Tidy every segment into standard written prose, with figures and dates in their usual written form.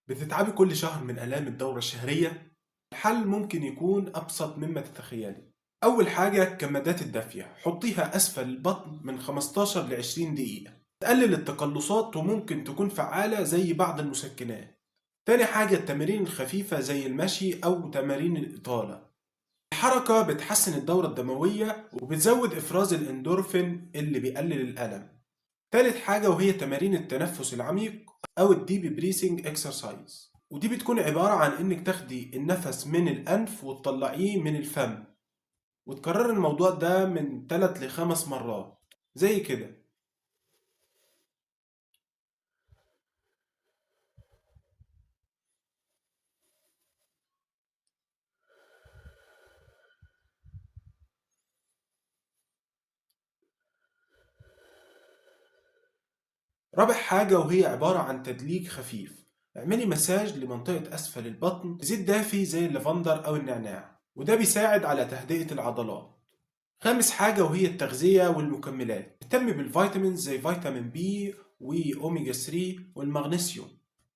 بتتعبي كل شهر من آلام الدورة الشهرية؟ الحل ممكن يكون أبسط مما تتخيلي. أول حاجة الكمادات الدافية، حطيها أسفل البطن من 15 ل 20 دقيقة، تقلل التقلصات وممكن تكون فعالة زي بعض المسكنات. تاني حاجة التمارين الخفيفة زي المشي أو تمارين الإطالة. الحركة بتحسن الدورة الدموية وبتزود إفراز الإندورفين اللي بيقلل الألم. تالت حاجة وهي تمارين التنفس العميق أو الديب بريسنج اكسرسايز، ودي بتكون عبارة عن إنك تاخدي النفس من الأنف وتطلعيه من الفم، وتكرر الموضوع ده من 3 ل 5 مرات زي كده. رابع حاجة وهي عبارة عن تدليك خفيف، اعملي مساج لمنطقة أسفل البطن بزيت دافي زي اللافندر أو النعناع، وده بيساعد على تهدئة العضلات. خامس حاجة وهي التغذية والمكملات، اهتم بالفيتامينز زي فيتامين بي وأوميجا 3 والمغنيسيوم.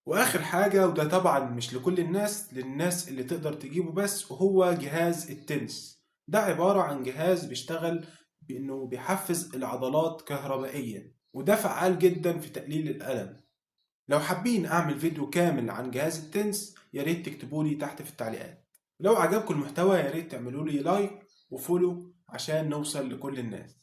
وآخر حاجة وده طبعا مش لكل الناس، للناس اللي تقدر تجيبه بس، وهو جهاز التنس. ده عبارة عن جهاز بيشتغل بإنه بيحفز العضلات كهربائيا، وده فعال جدا في تقليل الألم. لو حابين أعمل فيديو كامل عن جهاز التنس ياريت تكتبولي تحت في التعليقات. لو عجبكم المحتوى ياريت تعملولي لايك وفولو عشان نوصل لكل الناس.